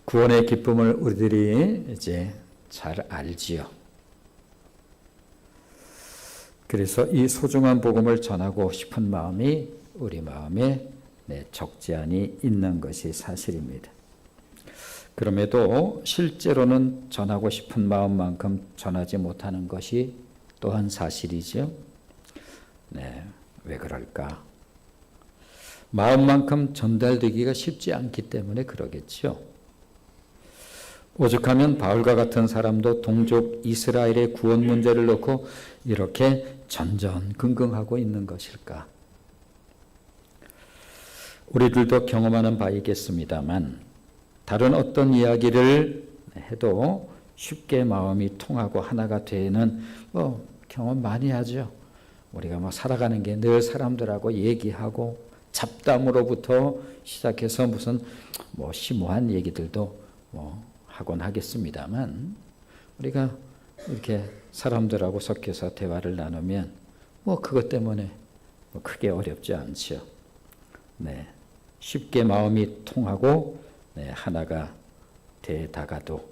구원의 기쁨을 우리들이 이제 잘 알지요. 그래서 이 소중한 복음을 전하고 싶은 마음이 우리 마음에 적지 않이 있는 것이 사실입니다. 그럼에도 실제로는 전하고 싶은 마음만큼 전하지 못하는 것이 또한 사실이죠. 왜 그럴까? 마음만큼 전달되기가 쉽지 않기 때문에 그러겠죠. 오죽하면 바울과 같은 사람도 동족 이스라엘의 구원 문제를 놓고 이렇게 전전긍긍하고 있는 것일까? 우리들도 경험하는 바이겠습니다만 다른 어떤 이야기를 해도 쉽게 마음이 통하고 하나가 되는 경험 많이 하죠. 우리가 살아가는 게 늘 사람들하고 얘기하고 잡담으로부터 시작해서 무슨 심오한 얘기들도 하곤 하겠습니다만 우리가 이렇게 사람들하고 섞여서 대화를 나누면 그것 때문에 크게 어렵지 않죠. 쉽게 마음이 통하고 하나가 되다가도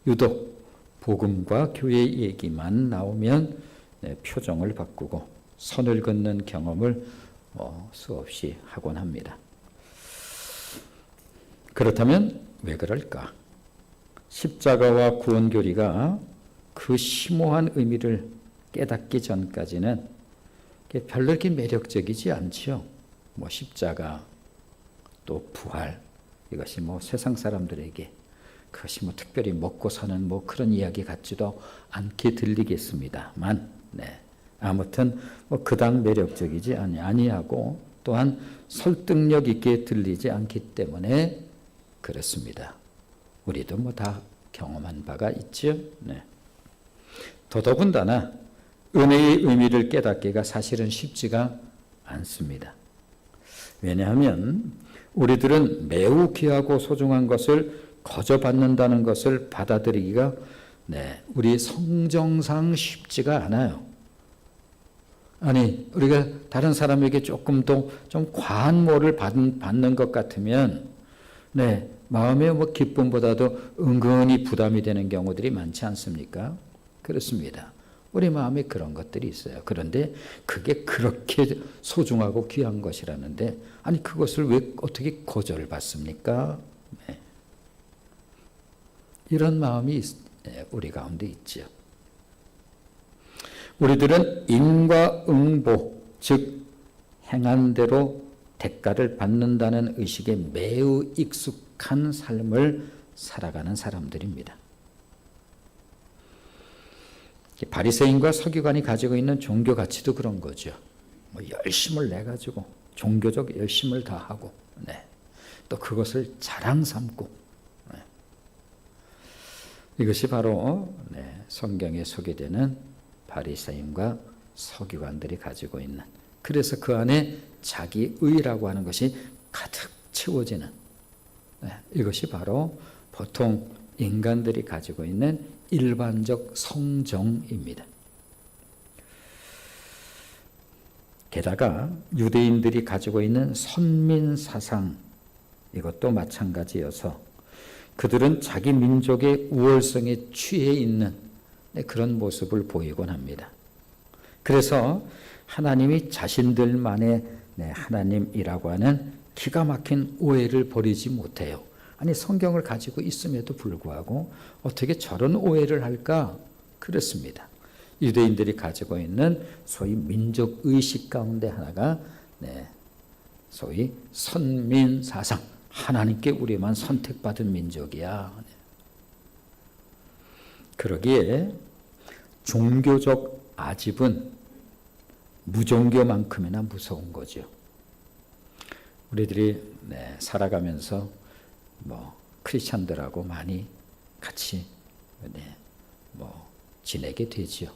유독 복음과 교회 얘기만 나오면 표정을 바꾸고 선을 긋는 경험을 수없이 하곤 합니다. 그렇다면 왜 그럴까? 십자가와 구원교리가 그 심오한 의미를 깨닫기 전까지는 별로 이렇게 매력적이지 않지요. 십자가 또 부활 이것이 세상 사람들에게 그것이 특별히 먹고 사는 그런 이야기 같지도 않게 들리겠습니다만 아무튼 그닥 매력적이지 아니하고 또한 설득력 있게 들리지 않기 때문에 그렇습니다. 우리도 다 경험한 바가 있죠. 더더군다나 은혜의 의미를 깨닫기가 사실은 쉽지가 않습니다. 왜냐하면 우리들은 매우 귀하고 소중한 것을 거저 받는다는 것을 받아들이기가 우리 성정상 쉽지가 않아요. 아니 우리가 다른 사람에게 조금 더 좀 과한 뭐를 받는 것 같으면 마음의 기쁨보다도 은근히 부담이 되는 경우들이 많지 않습니까? 그렇습니다. 우리 마음에 그런 것들이 있어요. 그런데 그게 그렇게 소중하고 귀한 것이라는데 아니 그것을 왜 어떻게 거절받습니까? 이런 마음이 우리 가운데 있죠. 우리들은 인과응보, 즉 행한 대로 대가를 받는다는 의식에 매우 익숙한 삶을 살아가는 사람들입니다. 바리새인과 서기관이 가지고 있는 종교 가치도 그런 거죠. 열심을 내가지고 종교적 열심을 다하고 또 그것을 자랑 삼고 이것이 바로 성경에 소개되는 바리새인과 서기관들이 가지고 있는 그래서 그 안에 자기의라고 하는 것이 가득 채워지는 이것이 바로 보통 인간들이 가지고 있는 일반적 성정입니다. 게다가 유대인들이 가지고 있는 선민사상 이것도 마찬가지여서 그들은 자기 민족의 우월성에 취해 있는 그런 모습을 보이곤 합니다. 그래서 하나님이 자신들만의 하나님이라고 하는 기가 막힌 오해를 버리지 못해요. 아니 성경을 가지고 있음에도 불구하고 어떻게 저런 오해를 할까? 그렇습니다. 유대인들이 가지고 있는 소위 민족의식 가운데 하나가 소위 선민사상 하나님께 우리만 선택받은 민족이야. 그러기에 종교적 아집은 무종교만큼이나 무서운 거죠. 우리들이 살아가면서 크리스찬들하고 많이 같이 지내게 되죠.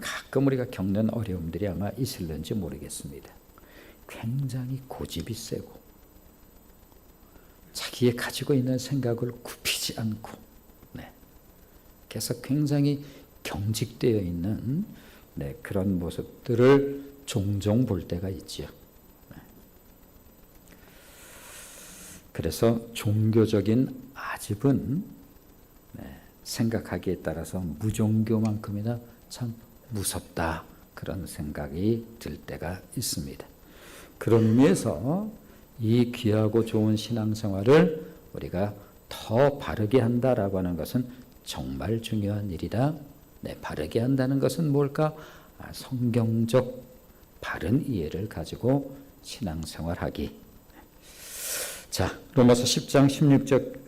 가끔 우리가 겪는 어려움들이 아마 있을는지 모르겠습니다. 굉장히 고집이 세고 자기의 가지고 있는 생각을 굽히지 않고 그래서 굉장히 경직되어 있는 그런 모습들을 종종 볼 때가 있죠. 그래서 종교적인 아집은 생각하기에 따라서 무종교만큼이나 참 무섭다, 그런 생각이 들 때가 있습니다. 그런 의미에서 이 귀하고 좋은 신앙생활을 우리가 더 바르게 한다라고 하는 것은 정말 중요한 일이다. 바르게 한다는 것은 뭘까? 성경적 바른 이해를 가지고 신앙생활하기. 자, 로마서 10장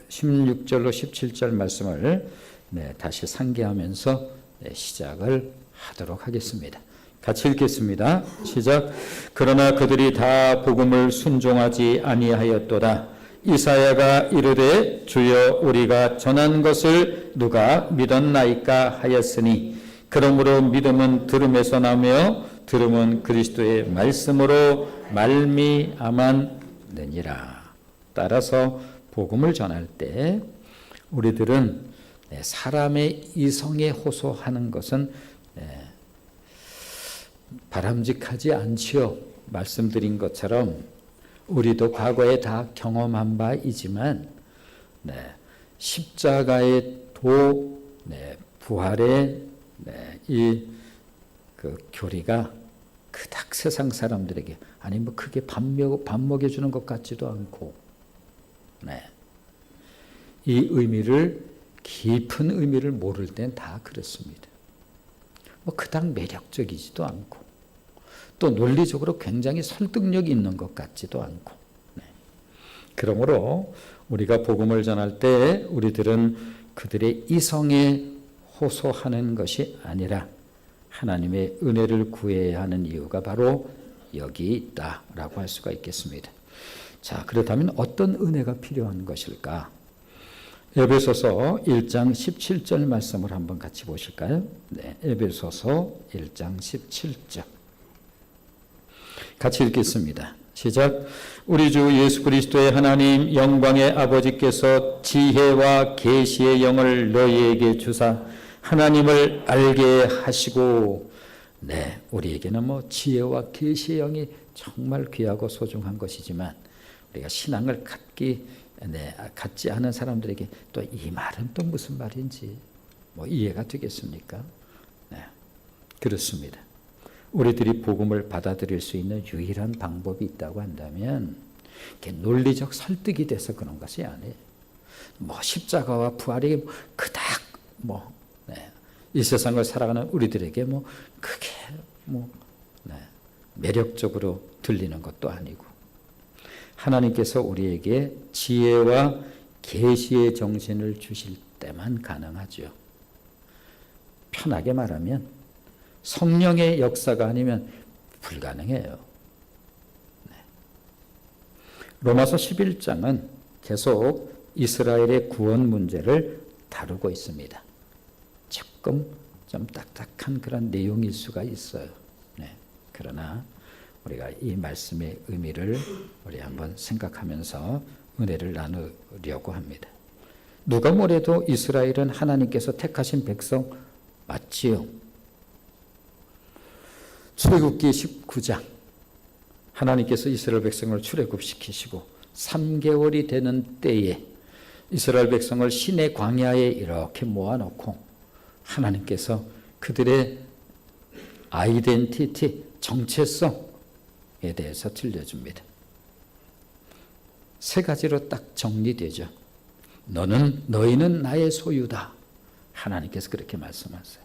16절로 17절 말씀을 다시 상기하면서 시작을 하도록 하겠습니다. 같이 읽겠습니다. 시작. 그러나 그들이 다 복음을 순종하지 아니하였도다. 이사야가 이르되 주여 우리가 전한 것을 누가 믿었나이까 하였으니 그러므로 믿음은 들음에서 나며 들음은 그리스도의 말씀으로 말미암았느니라. 따라서 복음을 전할 때 우리들은 사람의 이성에 호소하는 것은 바람직하지 않지요. 말씀드린 것처럼 우리도 과거에 다 경험한 바이지만 십자가의 도, 부활의 이 그 교리가 그닥 세상 사람들에게 아니 뭐 크게 밥 먹여주는 것 같지도 않고 이 의미를, 깊은 의미를 모를 땐 다 그렇습니다. 뭐 그닥 매력적이지도 않고 또 논리적으로 굉장히 설득력이 있는 것 같지도 않고. 그러므로 우리가 복음을 전할 때 우리들은 그들의 이성에 호소하는 것이 아니라 하나님의 은혜를 구해야 하는 이유가 바로 여기 있다라고 할 수가 있겠습니다. 자, 그렇다면 어떤 은혜가 필요한 것일까? 에베소서 1장 17절 말씀을 한번 같이 보실까요? 에베소서 1장 17절. 같이 읽겠습니다. 시작. 우리 주 예수 그리스도의 하나님 영광의 아버지께서 지혜와 계시의 영을 너희에게 주사 하나님을 알게 하시고. 우리에게는 뭐 지혜와 계시의 영이 정말 귀하고 소중한 것이지만 우리가 신앙을 갖지 않은 사람들에게 또 이 말은 또 무슨 말인지 뭐 이해가 되겠습니까? 그렇습니다. 우리들이 복음을 받아들일 수 있는 유일한 방법이 있다고 한다면 논리적 설득이 돼서 그런 것이 아니에요. 뭐 십자가와 부활이 그닥 이 세상을 살아가는 우리들에게 크게 매력적으로 들리는 것도 아니고 하나님께서 우리에게 지혜와 계시의 정신을 주실 때만 가능하죠. 편하게 말하면 성령의 역사가 아니면 불가능해요. 로마서 11장은 계속 이스라엘의 구원 문제를 다루고 있습니다. 조금 좀 딱딱한 그런 내용일 수가 있어요. 그러나 우리가 이 말씀의 의미를 우리 한번 생각하면서 은혜를 나누려고 합니다. 누가 뭐래도 이스라엘은 하나님께서 택하신 백성 맞지요? 출애굽기 19장 하나님께서 이스라엘 백성을 출애굽시키시고 3개월이 되는 때에 이스라엘 백성을 시내 광야에 이렇게 모아놓고 하나님께서 그들의 아이덴티티, 정체성에 대해서 들려줍니다. 3가지로 딱 정리되죠. 너희는 나의 소유다. 하나님께서 그렇게 말씀하세요.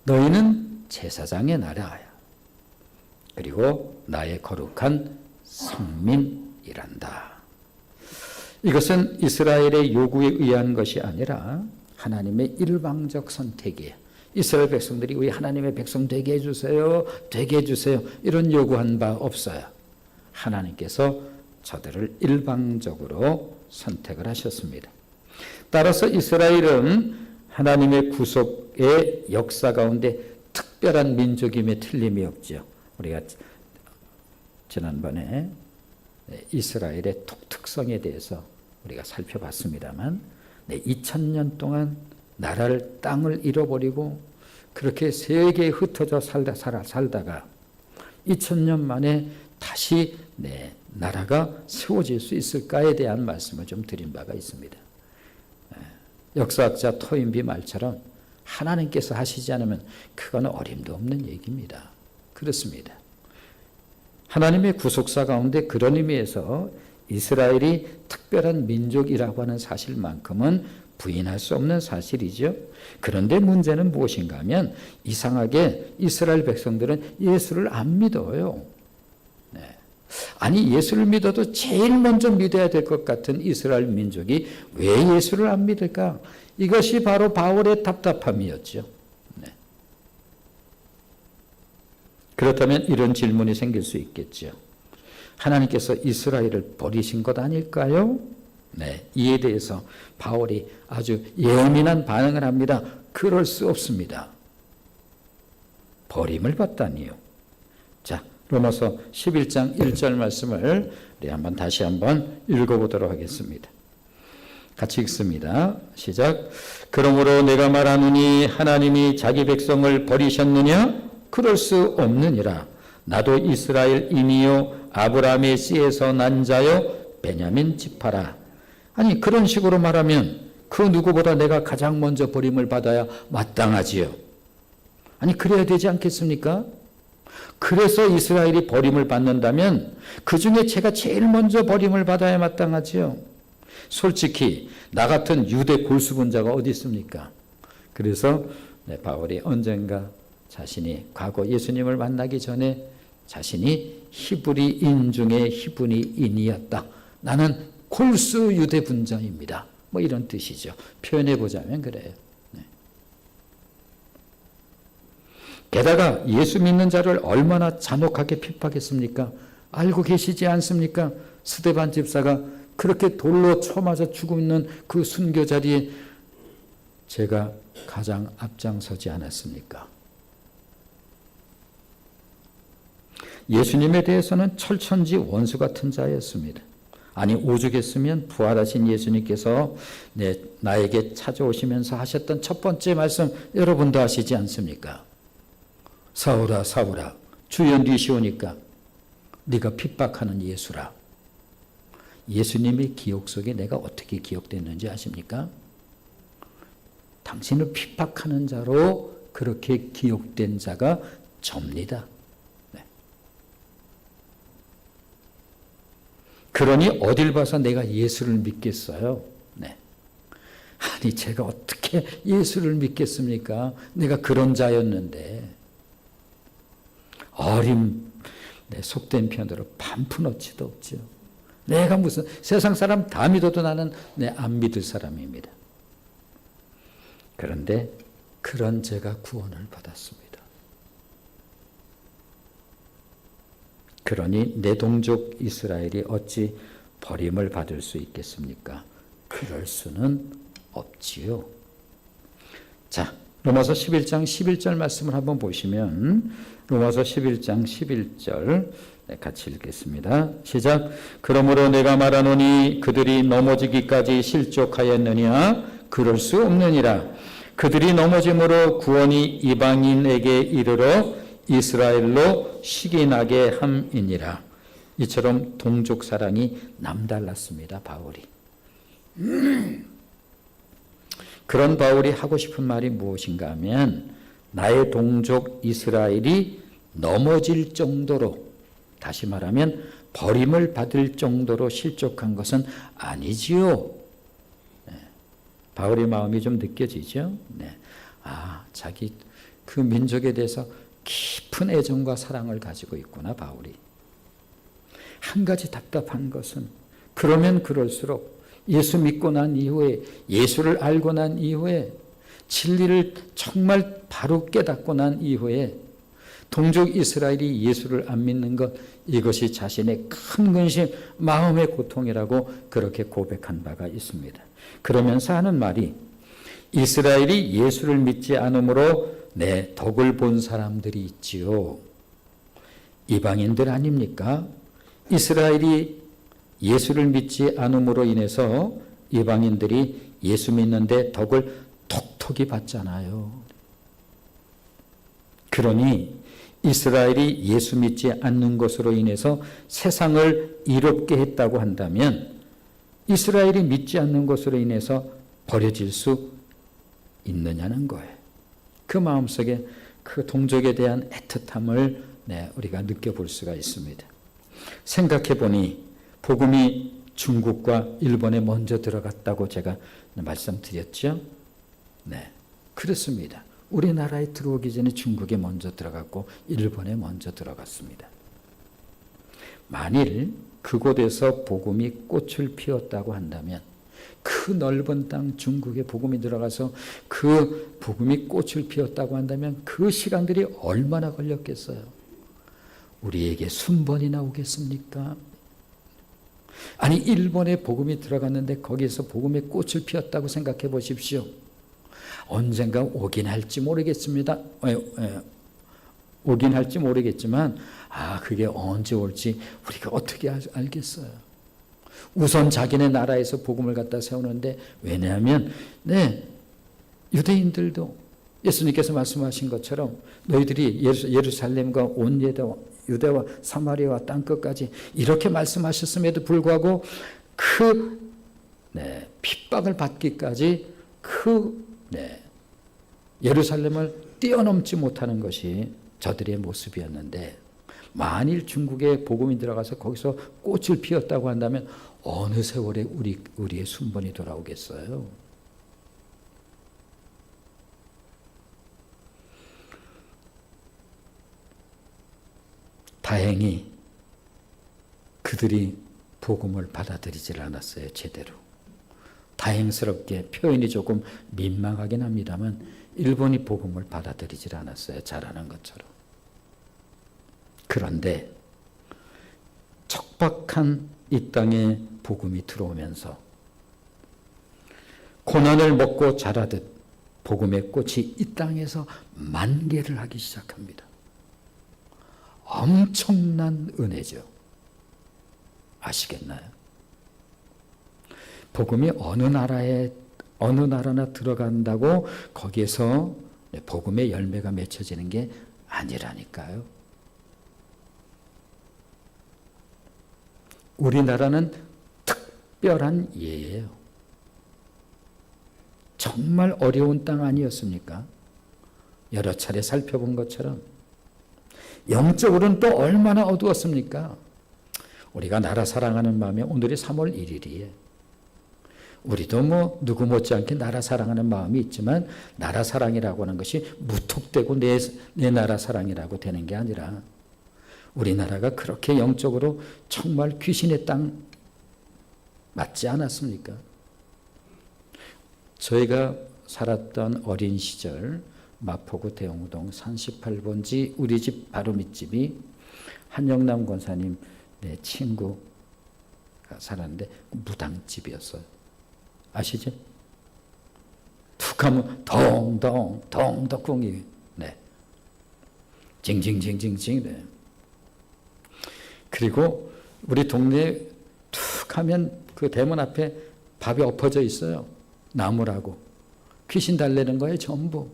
너희는 제사장의 나라야. 그리고 나의 거룩한 성민이란다. 이것은 이스라엘의 요구에 의한 것이 아니라 하나님의 일방적 선택이에요. 이스라엘 백성들이 우리 하나님의 백성 되게 해주세요. 되게 해주세요. 이런 요구한 바 없어요. 하나님께서 저들을 일방적으로 선택을 하셨습니다. 따라서 이스라엘은 하나님의 구속의 역사 가운데 특별한 민족임에 틀림이 없죠. 우리가 지난번에 이스라엘의 독특성에 대해서 우리가 살펴봤습니다만 2000년 동안 나라를 땅을 잃어버리고 그렇게 세계에 흩어져 살다가 2000년 만에 다시 나라가 세워질 수 있을까에 대한 말씀을 좀 드린 바가 있습니다. 역사학자 토인비 말처럼 하나님께서 하시지 않으면 그거는 어림도 없는 얘기입니다. 그렇습니다. 하나님의 구속사 가운데 그런 의미에서 이스라엘이 특별한 민족이라고 하는 사실만큼은 부인할 수 없는 사실이죠. 그런데 문제는 무엇인가 하면 이상하게 이스라엘 백성들은 예수를 안 믿어요. 아니 예수를 믿어도 제일 먼저 믿어야 될 것 같은 이스라엘 민족이 왜 예수를 안 믿을까? 이것이 바로 바울의 답답함이었죠. 그렇다면 이런 질문이 생길 수 있겠죠. 하나님께서 이스라엘을 버리신 것 아닐까요? 네, 이에 대해서 바울이 아주 예민한 반응을 합니다. 그럴 수 없습니다. 버림을 받다니요. 자, 로마서 11장 1절 말씀을 우리 다시 한번 읽어보도록 하겠습니다. 같이 읽습니다. 시작. 그러므로 내가 말하노니 하나님이 자기 백성을 버리셨느냐? 그럴 수 없느니라. 나도 이스라엘인이요 아브라함의 씨에서 난 자요 베냐민 지파라. 아니 그런 식으로 말하면 그 누구보다 내가 가장 먼저 버림을 받아야 마땅하지요. 아니 그래야 되지 않겠습니까? 그래서 이스라엘이 버림을 받는다면 그 중에 제가 제일 먼저 버림을 받아야 마땅하지요. 솔직히 나 같은 유대 골수분자가 어디 있습니까? 그래서 바울이 언젠가 자신이 과거 예수님을 만나기 전에 자신이 히브리인 중에 히브리인이었다. 나는 골수 유대 분자입니다. 뭐 이런 뜻이죠. 표현해 보자면 그래요. 게다가 예수 믿는 자를 얼마나 잔혹하게 핍박했습니까? 알고 계시지 않습니까? 스데반 집사가 그렇게 돌로 쳐맞아 죽는 그 순교 자리에 제가 가장 앞장서지 않았습니까? 예수님에 대해서는 철천지 원수 같은 자였습니다. 아니 오죽했으면 부활하신 예수님께서 나에게 찾아오시면서 하셨던 첫 번째 말씀 여러분도 아시지 않습니까? 사울아 사울아 주여 니시오니까 네가 핍박하는 예수라. 예수님의 기억 속에 내가 어떻게 기억됐는지 아십니까? 당신을 핍박하는 자로 그렇게 기억된 자가 접니다. 그러니 어딜 봐서 내가 예수를 믿겠어요? 네. 아니 제가 어떻게 예수를 믿겠습니까? 내가 그런 자였는데. 속된 편으로 반푼어치도 없죠. 내가 무슨 세상 사람 다 믿어도 나는 안 믿을 사람입니다. 그런데 그런 제가 구원을 받았습니다. 그러니 내 동족 이스라엘이 어찌 버림을 받을 수 있겠습니까? 그럴 수는 없지요. 자, 로마서 11장 11절 말씀을 한번 보시면 로마서 11장 11절 같이 읽겠습니다. 시작. 그러므로 내가 말하노니 그들이 넘어지기까지 실족하였느냐? 그럴 수 없느니라. 그들이 넘어짐으로 구원이 이방인에게 이르러 이스라엘로 시기나게 함이니라. 이처럼 동족 사랑이 남달랐습니다. 바울이. 그런 바울이 하고 싶은 말이 무엇인가 하면 나의 동족 이스라엘이 넘어질 정도로, 다시 말하면 버림을 받을 정도로 실족한 것은 아니지요. 바울의 마음이 좀 느껴지죠. 자기 그 민족에 대해서 깊은 애정과 사랑을 가지고 있구나 바울이. 한 가지 답답한 것은 그러면 그럴수록 예수 믿고 난 이후에, 예수를 알고 난 이후에, 진리를 정말 바로 깨닫고 난 이후에 동족 이스라엘이 예수를 안 믿는 것, 이것이 자신의 큰 근심, 마음의 고통이라고 그렇게 고백한 바가 있습니다. 그러면서 하는 말이 이스라엘이 예수를 믿지 않으므로 내 덕을 본 사람들이 있지요. 이방인들 아닙니까? 이스라엘이 예수를 믿지 않음으로 인해서 이방인들이 예수 믿는데 덕을 톡톡히 받잖아요. 그러니 이스라엘이 예수 믿지 않는 것으로 인해서 세상을 이롭게 했다고 한다면 이스라엘이 믿지 않는 것으로 인해서 버려질 수 있느냐는 거예요. 그 마음속에 그 동족에 대한 애틋함을 우리가 느껴볼 수가 있습니다. 생각해 보니 복음이 중국과 일본에 먼저 들어갔다고 제가 말씀드렸죠. 네, 그렇습니다. 우리나라에 들어오기 전에 중국에 먼저 들어갔고 일본에 먼저 들어갔습니다. 만일 그곳에서 복음이 꽃을 피웠다고 한다면 그 넓은 땅 중국에 복음이 들어가서 그 복음이 꽃을 피웠다고 한다면 그 시간들이 얼마나 걸렸겠어요? 우리에게 순번이나 오겠습니까? 아니 일본에 복음이 들어갔는데 거기에서 복음의 꽃을 피웠다고 생각해 보십시오. 언젠가 오긴 할지 모르겠습니다. 오긴 할지 모르겠지만 그게 언제 올지 우리가 어떻게 알겠어요? 우선 자기네 나라에서 복음을 갖다 세우는데 왜냐하면 유대인들도 예수님께서 말씀하신 것처럼 너희들이 예루살렘과 온 유대와 사마리아와 땅끝까지 이렇게 말씀하셨음에도 불구하고 핍박을 받기까지 예루살렘을 뛰어넘지 못하는 것이 저들의 모습이었는데 만일 중국에 복음이 들어가서 거기서 꽃을 피웠다고 한다면 어느 세월에 우리의 순번이 돌아오겠어요? 다행히 그들이 복음을 받아들이질 않았어요. 제대로. 다행스럽게 표현이 조금 민망하긴 합니다만 일본이 복음을 받아들이질 않았어요. 잘하는 것처럼. 그런데 척박한 이 땅에 복음이 들어오면서 고난을 먹고 자라듯 복음의 꽃이 이 땅에서 만개를 하기 시작합니다. 엄청난 은혜죠. 아시겠나요? 복음이 어느 나라나 들어간다고 거기에서 복음의 열매가 맺혀지는 게 아니라니까요. 우리나라는 특별한 예예요. 정말 어려운 땅 아니었습니까? 여러 차례 살펴본 것처럼. 영적으로는 또 얼마나 어두웠습니까? 우리가 나라 사랑하는 마음에 오늘이 3월 1일이에요. 우리도 누구 못지않게 나라 사랑하는 마음이 있지만 나라 사랑이라고 하는 것이 무턱대고 내 나라 사랑이라고 되는 게 아니라 우리나라가 그렇게 영적으로 정말 귀신의 땅 맞지 않았습니까? 저희가 살았던 어린 시절 마포구 대웅동 38번지 우리 집 바로 밑집이 한영남 권사님 친구가 살았는데 무당집이었어요. 아시죠? 툭 하면 동동 꿍이 징징징징징 그리고 우리 동네에 툭 하면 그 대문 앞에 밥이 엎어져 있어요. 나무라고. 귀신 달래는 거예요, 전부.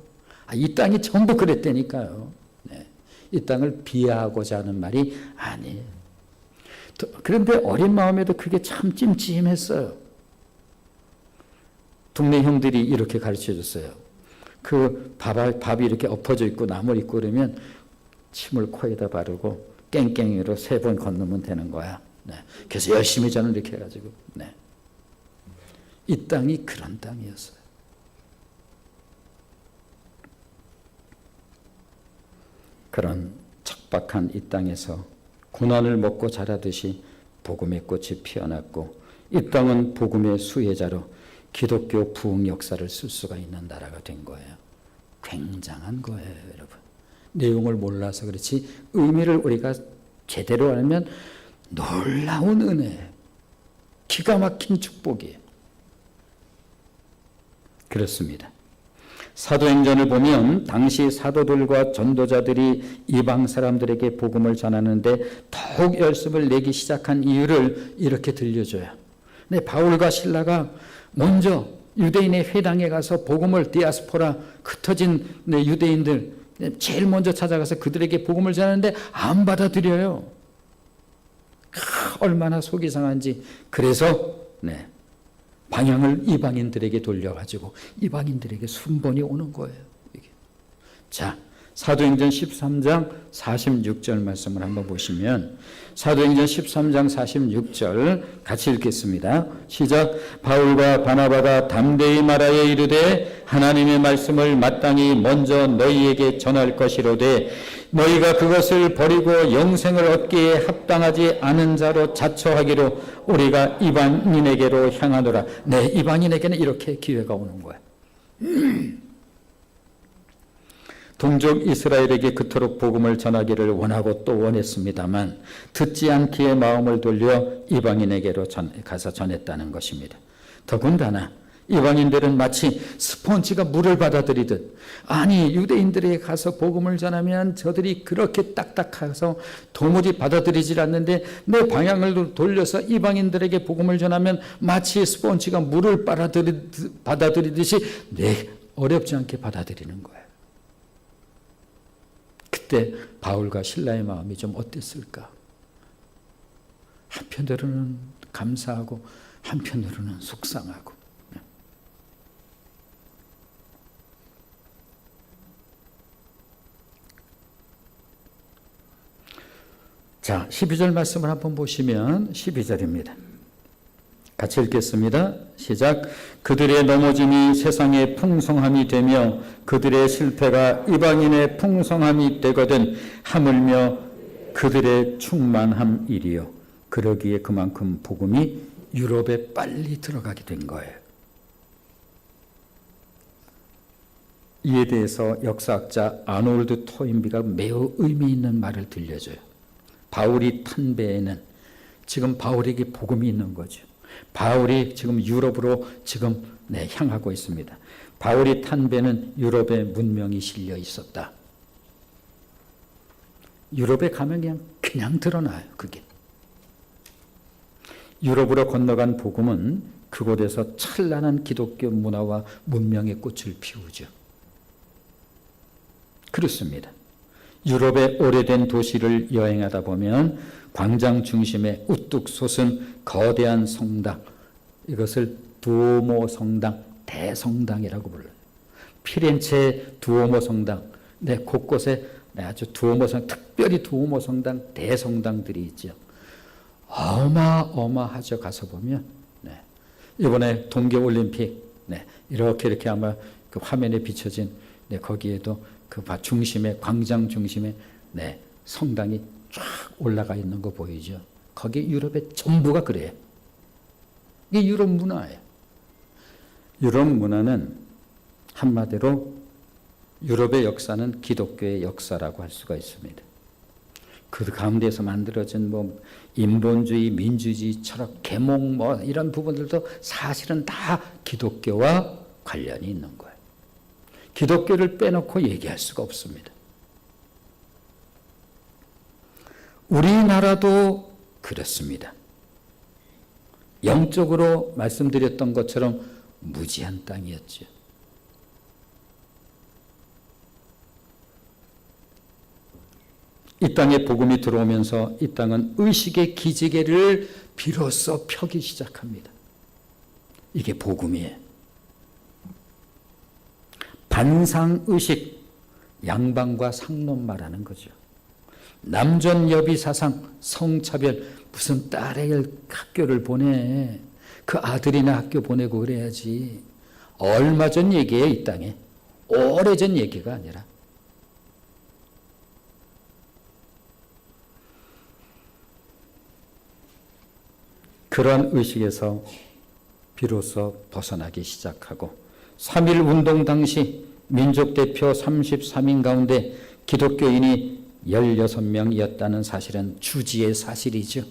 이 땅이 전부 그랬다니까요. 이 땅을 비하하고자 하는 말이 아니에요. 그런데 어린 마음에도 그게 참 찜찜했어요. 동네 형들이 이렇게 가르쳐 줬어요. 그 밥이 이렇게 엎어져 있고 나물 있고 그러면 침을 코에다 바르고 깽깽이로 3번 건너면 되는 거야. 그래서 열심히 저는 이렇게 해가지고. 이 땅이 그런 땅이었어요. 그런 척박한 이 땅에서 고난을 먹고 자라듯이 복음의 꽃이 피어났고 이 땅은 복음의 수혜자로 기독교 부흥 역사를 쓸 수가 있는 나라가 된 거예요. 굉장한 거예요, 여러분. 내용을 몰라서 그렇지 의미를 우리가 제대로 알면 놀라운 은혜, 기가 막힌 축복이에요. 그렇습니다. 사도행전을 보면 당시 사도들과 전도자들이 이방 사람들에게 복음을 전하는데 더욱 열심을 내기 시작한 이유를 이렇게 들려줘요. 바울과 실라가 먼저 유대인의 회당에 가서 복음을 디아스포라 흩어진 유대인들 제일 먼저 찾아가서 그들에게 복음을 전하는데 안 받아들여요. 얼마나 속이 상한지. 그래서 방향을 이방인들에게 돌려가지고 이방인들에게 순번이 오는 거예요. 이게. 자, 사도행전 13장 46절 말씀을 한번 보시면, 사도행전 13장 46절 같이 읽겠습니다. 시작. 바울과 바나바가 담대히 말하여 이르되 하나님의 말씀을 마땅히 먼저 너희에게 전할 것이로되 너희가 그것을 버리고 영생을 얻기에 합당하지 않은 자로 자처하기로 우리가 이방인에게로 향하노라. 네, 이방인에게는 이렇게 기회가 오는 거야. 동족 이스라엘에게 그토록 복음을 전하기를 원하고 또 원했습니다만 듣지 않기에 마음을 돌려 이방인에게로 가서 전했다는 것입니다. 더군다나 이방인들은 마치 스펀지가 물을 받아들이듯, 아니 유대인들에게 가서 복음을 전하면 저들이 그렇게 딱딱해서 도무지 받아들이질 않는데 내 방향을 돌려서 이방인들에게 복음을 전하면 마치 스펀지가 물을 받아들이듯이 어렵지 않게 받아들이는 거예요. 그때 바울과 실라의 마음이 좀 어땠을까? 한편으로는 감사하고 한편으로는 속상하고. 자, 12절 말씀을 한번 보시면 12절입니다. 같이 읽겠습니다. 시작. 그들의 넘어짐이 세상의 풍성함이 되며 그들의 실패가 이방인의 풍성함이 되거든 하물며 그들의 충만함이리요. 그러기에 그만큼 복음이 유럽에 빨리 들어가게 된 거예요. 이에 대해서 역사학자 아놀드 토인비가 매우 의미 있는 말을 들려줘요. 바울이 탄 배에는 지금 바울에게 복음이 있는 거죠. 바울이 지금 유럽으로 지금 향하고 있습니다. 바울이 탄 배는 유럽의 문명이 실려 있었다. 유럽에 가면 그냥 드러나요. 그게. 유럽으로 건너간 복음은 그곳에서 찬란한 기독교 문화와 문명의 꽃을 피우죠. 그렇습니다. 유럽의 오래된 도시를 여행하다 보면 광장 중심에 우뚝 솟은 거대한 성당, 이것을 두오모 성당, 대성당이라고 불러요. 피렌체 두오모 성당, 곳곳에 아주 두오모 성당, 특별히 두오모 성당, 대성당들이 있죠. 어마어마하죠. 가서 보면. 이번에 동계올림픽, 이렇게 아마 그 화면에 비춰진, 거기에도 그 중심에, 광장 중심에, 성당이 쫙 올라가 있는 거 보이죠. 거기 유럽의 전부가 그래요. 이게 유럽 문화예요. 유럽 문화는 한마디로 유럽의 역사는 기독교의 역사라고 할 수가 있습니다. 그 가운데서 만들어진 인본주의, 민주주의, 철학, 계몽 이런 부분들도 사실은 다 기독교와 관련이 있는 거예요. 기독교를 빼놓고 얘기할 수가 없습니다. 우리나라도 그렇습니다. 영적으로 말씀드렸던 것처럼 무지한 땅이었죠. 이 땅에 복음이 들어오면서 이 땅은 의식의 기지개를 비로소 펴기 시작합니다. 이게 복음이에요. 반상의식, 양반과 상놈 말하는 거죠. 남존여비 사상, 성차별, 무슨 딸을 학교를 보내. 그 아들이나 학교 보내고 그래야지. 얼마 전 얘기예요, 이 땅에. 오래전 얘기가 아니라. 그러한 의식에서 비로소 벗어나기 시작하고 3.1 운동 당시 민족대표 33인 가운데 기독교인이 16명이었다는 사실은 주지의 사실이죠.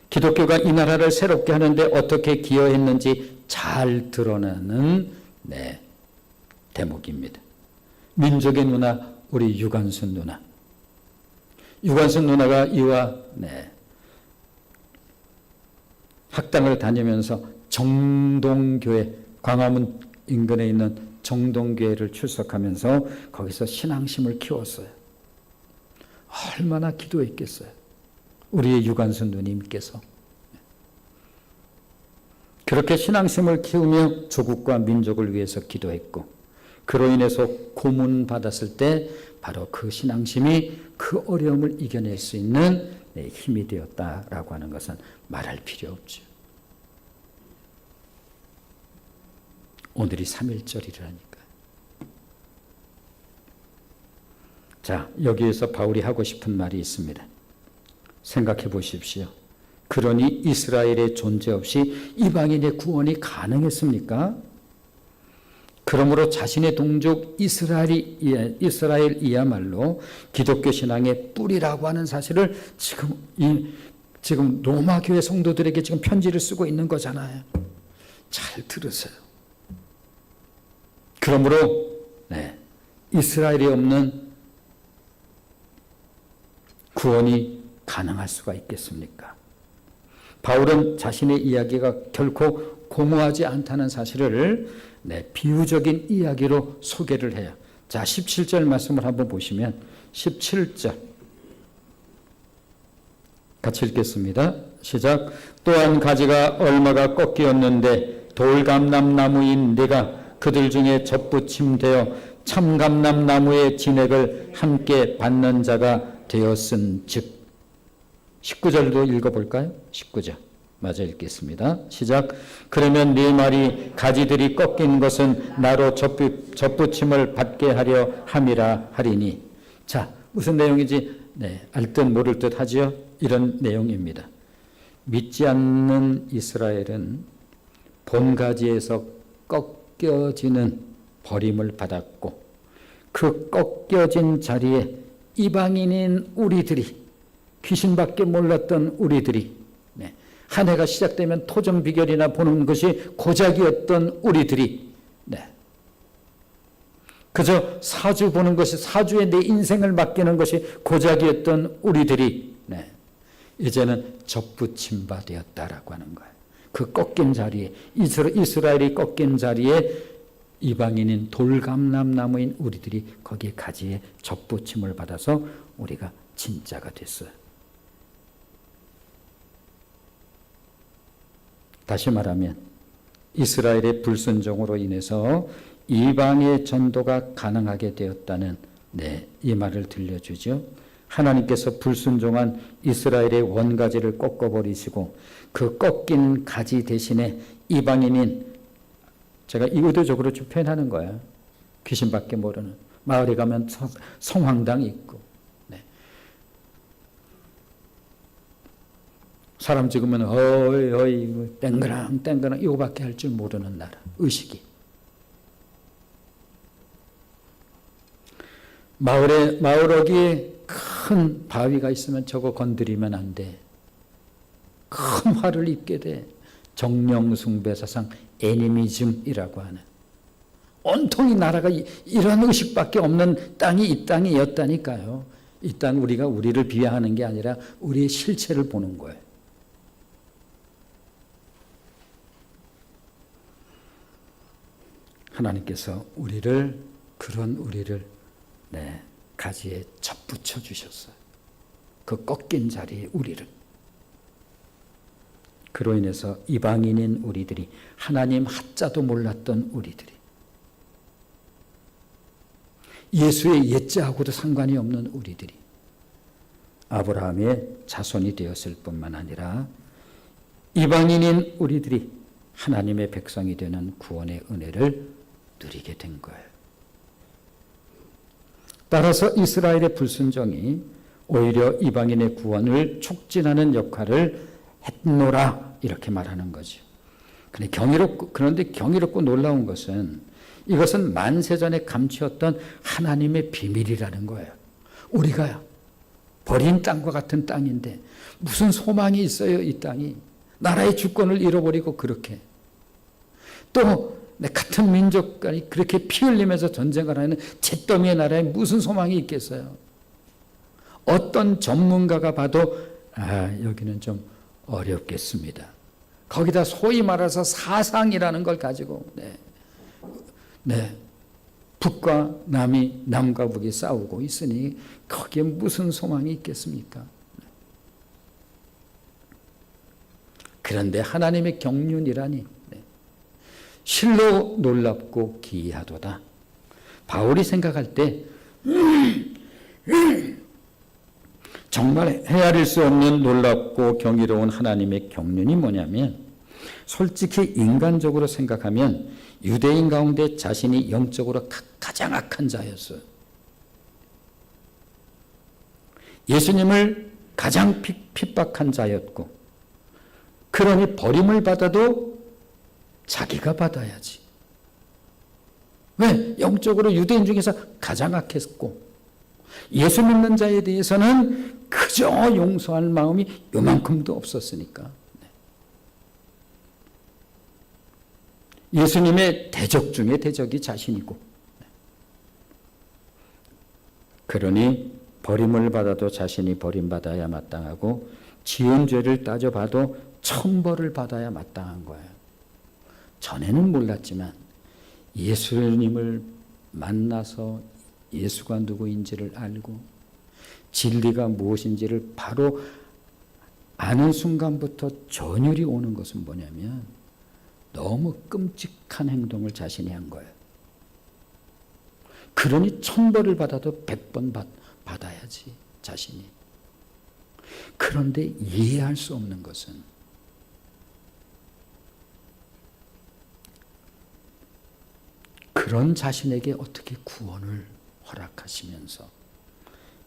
기독교가 이 나라를 새롭게 하는데 어떻게 기여했는지 잘 드러나는 대목입니다. 민족의 누나, 우리 유관순 누나. 유관순 누나가 이와 학당을 다니면서 정동교회, 광화문 인근에 있는 정동교회를 출석하면서 거기서 신앙심을 키웠어요. 얼마나 기도했겠어요. 우리의 유관순 누님께서. 그렇게 신앙심을 키우며 조국과 민족을 위해서 기도했고, 그로 인해서 고문받았을 때 바로 그 신앙심이 그 어려움을 이겨낼 수 있는 힘이 되었다라고 하는 것은 말할 필요 없죠. 오늘이 3.1절이라니까. 자, 여기에서 바울이 하고 싶은 말이 있습니다. 생각해 보십시오. 그러니 이스라엘의 존재 없이 이방인의 구원이 가능했습니까? 그러므로 자신의 동족 이스라엘이야말로 기독교 신앙의 뿌리라고 하는 사실을 지금 로마 교회 성도들에게 지금 편지를 쓰고 있는 거잖아요. 잘 들으세요. 그러므로 이스라엘이 없는 구원이 가능할 수가 있겠습니까? 바울은 자신의 이야기가 결코 고무하지 않다는 사실을 비유적인 이야기로 소개를 해요. 자, 17절 말씀을 한번 보시면 17절 같이 읽겠습니다. 시작. 또한 가지가 얼마가 꺾이었는데 돌감람나무인 네가 그들 중에 접붙임되어 참감람나무의 진액을 함께 받는 자가 되었은즉. 19절도 읽어볼까요? 19절 마저 읽겠습니다. 시작. 그러면 네 말이 가지들이 꺾인 것은 나로 접붙임을 받게 하려 함이라 하리니. 자, 무슨 내용인지 알 듯 모를 듯 하지요. 이런 내용입니다. 믿지 않는 이스라엘은 본가지에서 꺾여지는 버림을 받았고, 그 꺾여진 자리에 이방인인 우리들이, 귀신밖에 몰랐던 우리들이, 한 해가 시작되면 토점 비결이나 보는 것이 고작이었던 우리들이, 그저 사주 보는 것이, 사주에 내 인생을 맡기는 것이 고작이었던 우리들이 이제는 접붙임 바 되었다라고 하는 거예요. 그 꺾인 자리에, 이스라엘이 꺾인 자리에 이방인인 돌감람나무인 우리들이 거기에 가지에 접붙임을 받아서 우리가 진짜가 됐어요. 다시 말하면 이스라엘의 불순종으로 인해서 이방의 전도가 가능하게 되었다는 이 말을 들려주죠. 하나님께서 불순종한 이스라엘의 원가지를 꺾어버리시고 그 꺾인 가지 대신에 이방인인, 제가 의도적으로 좀 표현하는 거예요. 귀신밖에 모르는, 마을에 가면 성황당이 있고, 사람 죽으면 어이 땡그랑 이거밖에 할 줄 모르는 나라, 의식이. 마을 어귀에 큰 바위가 있으면 저거 건드리면 안 돼. 큰 화를 입게 돼. 정령숭배사상 애니미즘이라고 하는, 온통이 나라가 이런 의식밖에 없는 땅이 이 땅이었다니까요. 이 땅 우리가 우리를 비하하는 게 아니라 우리의 실체를 보는 거예요. 하나님께서 그런 우리를 가지에 접붙여 주셨어요. 그 꺾인 자리에 우리를. 그로 인해서 이방인인 우리들이, 하나님 하자도 몰랐던 우리들이, 예수의 옛자하고도 상관이 없는 우리들이 아브라함의 자손이 되었을 뿐만 아니라 이방인인 우리들이 하나님의 백성이 되는 구원의 은혜를 누리게 된 거예요. 따라서 이스라엘의 불순종이 오히려 이방인의 구원을 촉진하는 역할을 했노라, 이렇게 말하는 거죠. 그런데 경이롭고 놀라운 것은, 이것은 만세전에 감추었던 하나님의 비밀이라는 거예요. 우리가 버린 땅과 같은 땅인데 무슨 소망이 있어요, 이 땅이. 나라의 주권을 잃어버리고, 그렇게 또 같은 민족 간이 그렇게 피 흘리면서 전쟁을 하는 잿더미의 나라에 무슨 소망이 있겠어요? 어떤 전문가가 봐도 여기는 좀 어렵겠습니다. 거기다 소위 말해서 사상이라는 걸 가지고 북과 남이, 남과 북이 싸우고 있으니 거기에 무슨 소망이 있겠습니까? 그런데 하나님의 경륜이라니 실로 놀랍고 기이하도다. 바울이 생각할 때 정말 헤아릴 수 없는 놀랍고 경이로운 하나님의 경륜이 뭐냐면, 솔직히 인간적으로 생각하면 유대인 가운데 자신이 영적으로 가장 악한 자였어요. 예수님을 가장 핍박한 자였고, 그러니 버림을 받아도 자기가 받아야지. 왜? 영적으로 유대인 중에서 가장 악했고, 예수 믿는 자에 대해서는 그저 용서할 마음이 요만큼도 없었으니까. 예수님의 대적 중에 대적이 자신이고, 그러니 버림을 받아도 자신이 버림받아야 마땅하고, 지은 죄를 따져봐도 천벌을 받아야 마땅한 거예요. 전에는 몰랐지만 예수님을 만나서 예수가 누구인지를 알고 진리가 무엇인지를 바로 아는 순간부터 전율이 오는 것은 뭐냐면, 너무 끔찍한 행동을 자신이 한 거예요. 그러니 천벌을 받아도 100번 받아야지, 자신이. 그런데 이해할 수 없는 것은, 그런 자신에게 어떻게 구원을 허락하시면서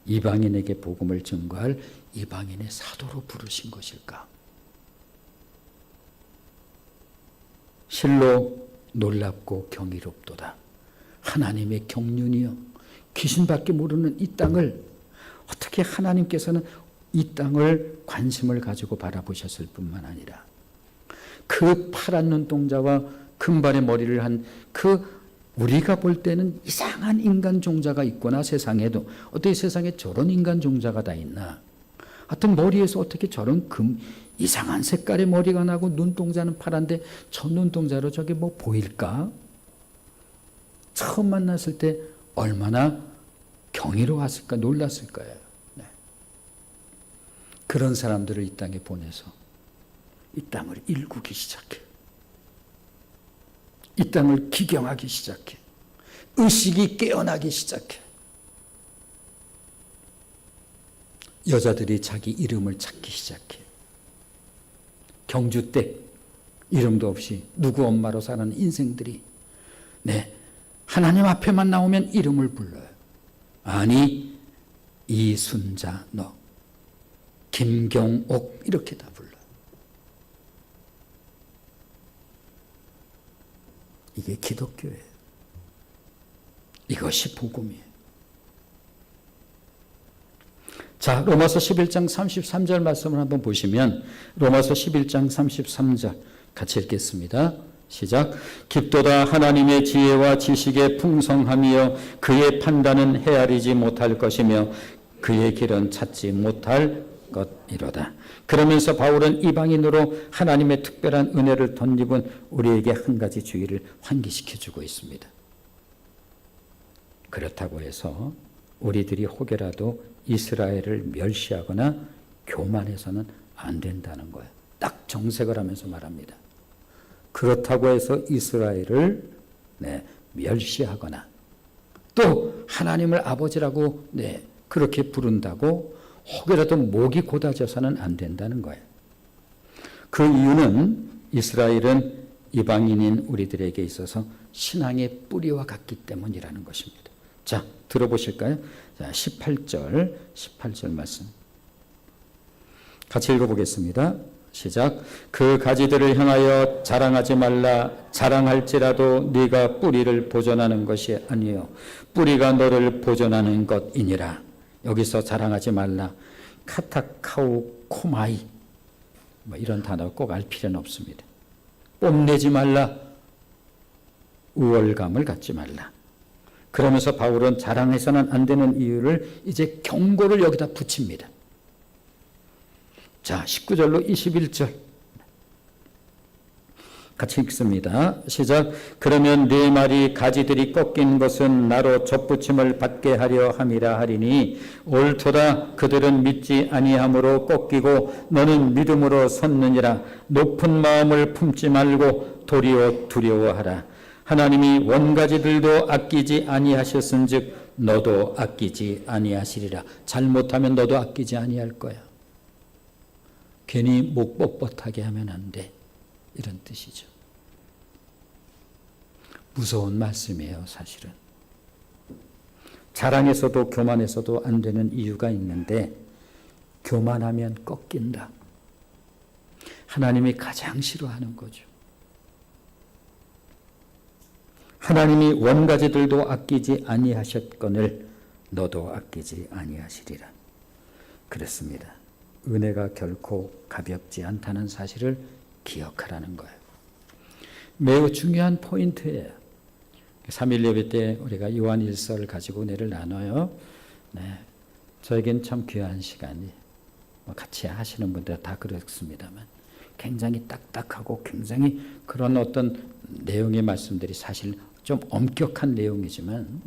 이방인에게 복음을 증거할 이방인의 사도로 부르신 것일까? 실로 놀랍고 경이롭도다. 하나님의 경륜이요, 귀신밖에 모르는 이 땅을 어떻게 하나님께서는 이 땅을 관심을 가지고 바라보셨을 뿐만 아니라, 그 파란 눈동자와 금발의 머리를 한 그 우리가 볼 때는 이상한 인간 종자가 있구나, 세상에도. 어떻게 세상에 저런 인간 종자가 다 있나? 하여튼 머리에서 어떻게 저런 이상한 색깔의 머리가 나고 눈동자는 파란데 저 눈동자로 저게 뭐 보일까? 처음 만났을 때 얼마나 경이로웠을까, 놀랐을 거예요. 네. 그런 사람들을 이 땅에 보내서 이 땅을 일구기 시작해. 이 땅을 기경하기 시작해. 의식이 깨어나기 시작해. 여자들이 자기 이름을 찾기 시작해. 경주댁, 이름도 없이 누구 엄마로 사는 인생들이 하나님 앞에만 나오면 이름을 불러요. 아니, 이순자, 너, 김경옥, 이렇게 다 불러요. 이게 기독교예요. 이것이 복음이에요. 자, 로마서 11장 33절 말씀을 한번 보시면, 로마서 11장 33절 같이 읽겠습니다. 시작. 깊도다 하나님의 지혜와 지식의 풍성함이여 그의 판단은 헤아리지 못할 것이며 그의 길은 찾지 못할 것이로다. 그러면서 바울은 이방인으로 하나님의 특별한 은혜를 덧입은 우리에게 한 가지 주의를 환기시켜주고 있습니다. 그렇다고 해서 우리들이 혹여라도 이스라엘을 멸시하거나 교만해서는 안 된다는 거예요. 딱 정색을 하면서 말합니다. 그렇다고 해서 이스라엘을 멸시하거나 또 하나님을 아버지라고 그렇게 부른다고 혹여라도 목이 곧아져서는 안 된다는 거예요. 그 이유는 이스라엘은 이방인인 우리들에게 있어서 신앙의 뿌리와 같기 때문이라는 것입니다. 자, 들어보실까요? 자, 18절 말씀 같이 읽어보겠습니다. 시작. 그 가지들을 향하여 자랑하지 말라. 자랑할지라도 네가 뿌리를 보존하는 것이 아니요 뿌리가 너를 보존하는 것이니라. 여기서 자랑하지 말라. 카타카우 코마이 뭐 이런 단어 꼭 알 필요는 없습니다. 뽐내지 말라. 우월감을 갖지 말라. 그러면서 바울은 자랑해서는 안 되는 이유를 이제 경고를 여기다 붙입니다. 자, 19절로 21절 같이 읽습니다. 시작. 그러면 네 마리 가지들이 꺾인 것은 나로 접붙임을 받게 하려 함이라 하리니 옳도다. 그들은 믿지 아니함으로 꺾이고 너는 믿음으로 섰느니라. 높은 마음을 품지 말고 도리어 두려워하라. 하나님이 원가지들도 아끼지 아니하셨은즉 너도 아끼지 아니하시리라. 잘못하면 너도 아끼지 아니할 거야. 괜히 목 뻣뻣하게 하면 안 돼. 이런 뜻이죠. 무서운 말씀이에요, 사실은. 자랑에서도 교만해서도 안 되는 이유가 있는데 교만하면 꺾인다. 하나님이 가장 싫어하는 거죠. 하나님이 원가지들도 아끼지 아니하셨거늘 너도 아끼지 아니하시리라. 그렇습니다. 은혜가 결코 가볍지 않다는 사실을 기억하라는 거예요. 매우 중요한 포인트예요. 3일 예배 때 우리가 요한 1서를 가지고 은혜를 나눠요. 네, 저에겐 참 귀한 시간이, 같이 하시는 분들 다 그렇습니다만 굉장히 딱딱하고 굉장히 그런 어떤 내용의 말씀들이 사실 좀 엄격한 내용이지만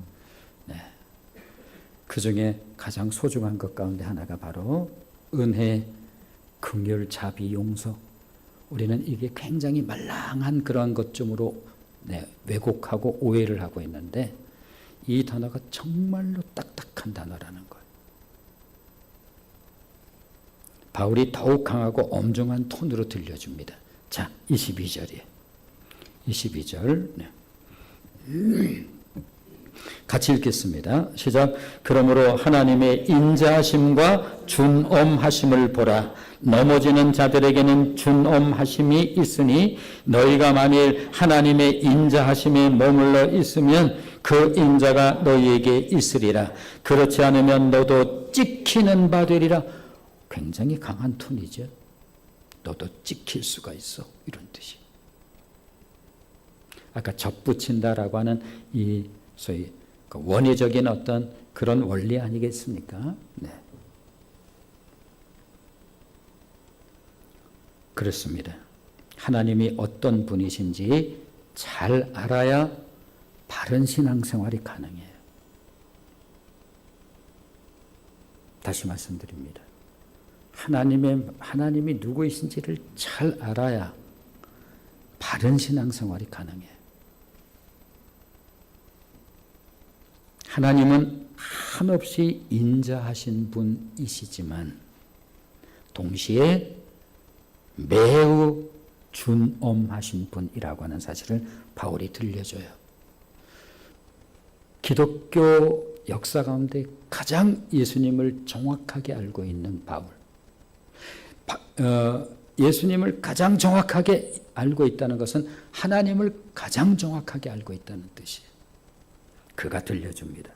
그 중에 가장 소중한 것 가운데 하나가 바로 은혜, 긍휼, 자비, 용서. 우리는 이게 굉장히 말랑한 그런 것쯤으로 왜곡하고 오해를 하고 있는데 이 단어가 정말로 딱딱한 단어라는 거예요. 바울이 더욱 강하고 엄중한 톤으로 들려줍니다. 자, 22절이에요. 22절. 같이 읽겠습니다. 시작. 그러므로 하나님의 인자하심과 준엄하심을 보라. 넘어지는 자들에게는 준엄하심이 있으니 너희가 만일 하나님의 인자하심에 머물러 있으면 그 인자가 너희에게 있으리라. 그렇지 않으면 너도 찍히는 바 되리라. 굉장히 강한 톤이죠. 너도 찍힐 수가 있어. 이런 뜻이. 아까 접붙인다라고 하는 이 소위 원예적인 어떤 그런 원리 아니겠습니까? 네. 그렇습니다. 하나님이 어떤 분이신지 잘 알아야 바른 신앙생활이 가능해요. 다시 말씀드립니다. 하나님이 누구이신지를 잘 알아야 바른 신앙생활이 가능해요. 하나님은 한없이 인자하신 분이시지만 동시에 매우 준엄하신 분이라고 하는 사실을 바울이 들려줘요. 기독교 역사 가운데 가장 예수님을 정확하게 알고 있는 바울. 예수님을 가장 정확하게 알고 있다는 것은 하나님을 가장 정확하게 알고 있다는 뜻이에요. 그가 들려줍니다.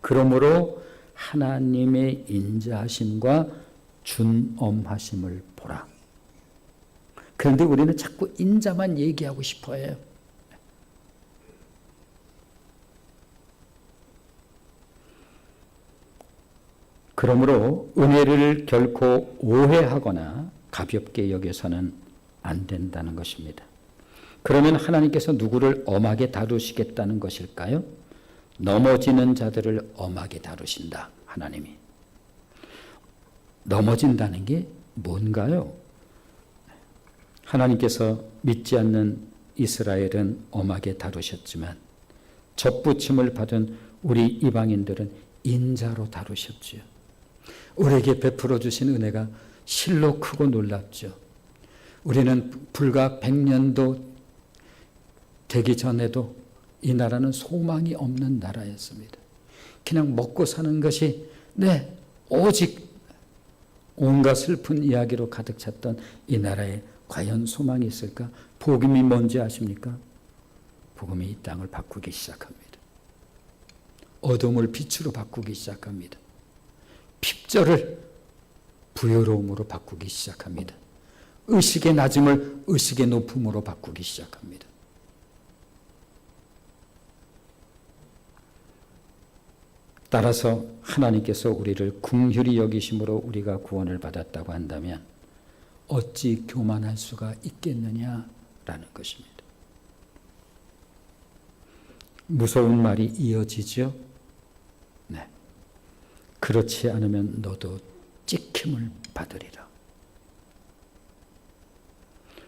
그러므로 하나님의 인자하심과 준엄하심을 보라. 그런데 우리는 자꾸 인자만 얘기하고 싶어 해요. 그러므로 은혜를 결코 오해하거나 가볍게 여겨서는 안 된다는 것입니다. 그러면 하나님께서 누구를 엄하게 다루시겠다는 것일까요? 넘어지는 자들을 엄하게 다루신다. 하나님이. 넘어진다는 게 뭔가요? 하나님께서 믿지 않는 이스라엘은 엄하게 다루셨지만 접붙임을 받은 우리 이방인들은 인자로 다루셨지요. 우리에게 베풀어 주신 은혜가 실로 크고 놀랍죠. 우리는 불과 100년도 되기 전에도 이 나라는 소망이 없는 나라였습니다. 그냥 먹고 사는 것이 오직 온갖 슬픈 이야기로 가득 찼던 이 나라에 과연 소망이 있을까? 복음이 뭔지 아십니까? 복음이 이 땅을 바꾸기 시작합니다. 어둠을 빛으로 바꾸기 시작합니다. 핍절을 부여로움으로 바꾸기 시작합니다. 의식의 낮음을 의식의 높음으로 바꾸기 시작합니다. 따라서 하나님께서 우리를 긍휼히 여기심으로 우리가 구원을 받았다고 한다면 어찌 교만할 수가 있겠느냐라는 것입니다. 무서운 말이 이어지죠. 네. 그렇지 않으면 너도 찍힘을 받으리라.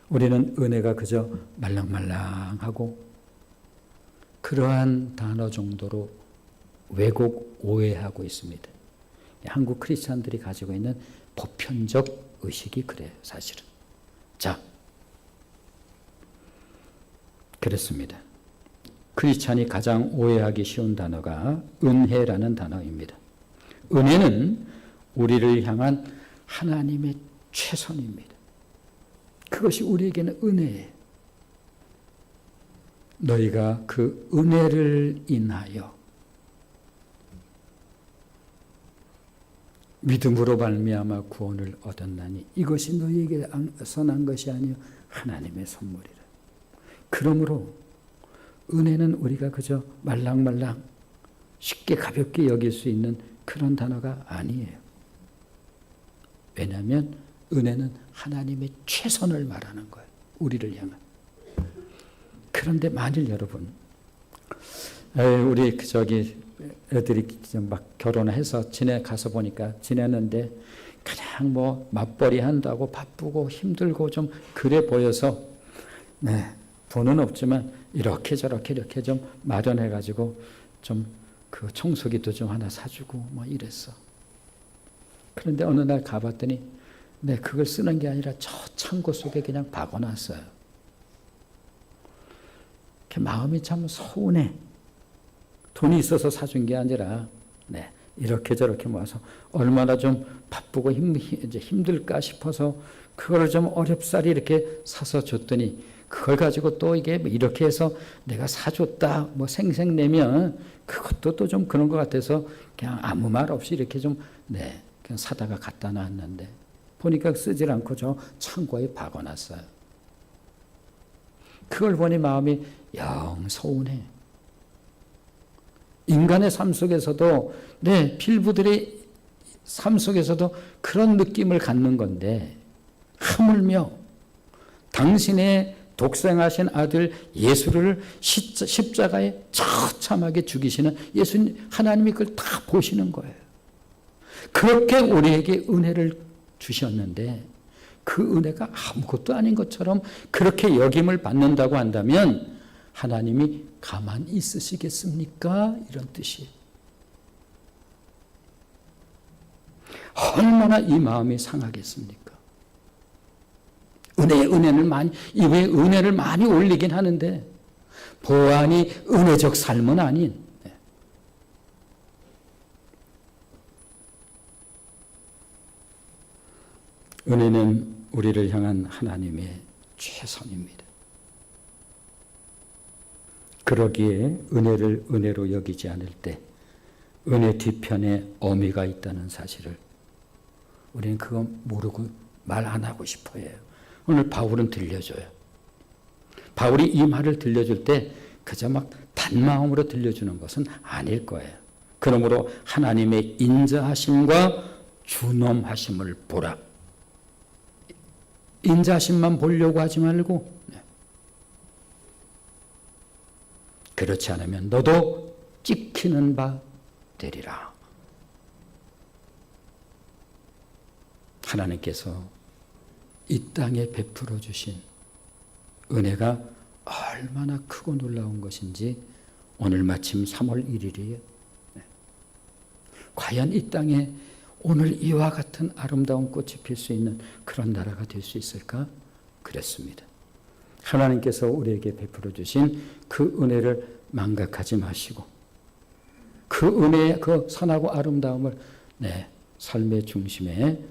우리는 은혜가 그저 말랑말랑하고 그러한 단어 정도로 왜곡, 오해하고 있습니다. 한국 크리스찬들이 가지고 있는 보편적 의식이 그래요, 사실은. 자, 그렇습니다. 크리스찬이 가장 오해하기 쉬운 단어가 은혜라는 단어입니다. 은혜는 우리를 향한 하나님의 최선입니다. 그것이 우리에게는 은혜예요. 너희가 그 은혜를 인하여 믿음으로 말미암아 구원을 얻었나니 이것이 너희에게서 난 것이 아니요 하나님의 선물이라. 그러므로 은혜는 우리가 그저 말랑말랑 쉽게 가볍게 여길 수 있는 그런 단어가 아니에요. 왜냐하면 은혜는 하나님의 최선을 말하는 거예요. 우리를 향한. 그런데 만일 여러분, 우리 애들이 막 결혼해서 가서 보니까 지내는데 그냥 뭐 맞벌이 한다고 바쁘고 힘들고 좀 그래 보여서 네, 돈은 없지만 이렇게 저렇게 이렇게 좀 마련해가지고 좀 그 청소기도 좀 하나 사주고 뭐 이랬어. 그런데 어느 날 가봤더니 네, 그걸 쓰는 게 아니라 저 창고 속에 그냥 박아놨어요. 마음이 참 서운해. 돈이 있어서 사준 게 아니라 네, 이렇게 저렇게 모아서 얼마나 좀 바쁘고 힘들까 싶어서 그걸 좀 어렵사리 이렇게 사서 줬더니 그걸 가지고 또 이게 이렇게 해서 내가 사줬다 뭐 생색내면 그것도 또 좀 그런 것 같아서 그냥 아무 말 없이 이렇게 좀 네, 그냥 사다가 갖다 놨는데 보니까 쓰질 않고 저 창고에 박아놨어요. 그걸 보니 마음이 영 서운해. 인간의 삶 속에서도 네, 필부들의 삶 속에서도 그런 느낌을 갖는 건데 하물며 당신의 독생하신 아들 예수를 십자가에 처참하게 죽이시는 예수님 하나님이 그걸 다 보시는 거예요. 그렇게 우리에게 은혜를 주셨는데 그 은혜가 아무것도 아닌 것처럼 그렇게 여김을 받는다고 한다면 하나님이 가만히 있으시겠습니까? 이런 뜻이에요. 얼마나 이 마음이 상하겠습니까? 은혜를 많이 올리긴 하는데 보안이 은혜적 삶은 아닌 은혜는 우리를 향한 하나님의 최선입니다. 그러기에 은혜를 은혜로 여기지 않을 때 은혜 뒤편에 어미가 있다는 사실을 우리는 그거 모르고 말 안 하고 싶어 해요. 오늘 바울은 들려줘요. 바울이 이 말을 들려줄 때 그저 막 단마음으로 들려주는 것은 아닐 거예요. 그러므로 하나님의 인자하심과 준엄하심을 보라. 인자하심만 보려고 하지 말고 그렇지 않으면 너도 찍히는 바 되리라. 하나님께서 이 땅에 베풀어 주신 은혜가 얼마나 크고 놀라운 것인지 오늘 마침 3월 1일이에요. 과연 이 땅에 오늘 이와 같은 아름다운 꽃이 필 수 있는 그런 나라가 될 수 있을까? 그랬습니다. 하나님께서 우리에게 베풀어 주신 그 은혜를 망각하지 마시고 그 은혜의 그 선하고 아름다움을 삶의 중심에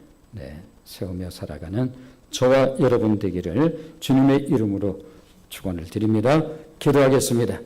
세우며 살아가는 저와 여러분 되기를 주님의 이름으로 축원을 드립니다. 기도하겠습니다.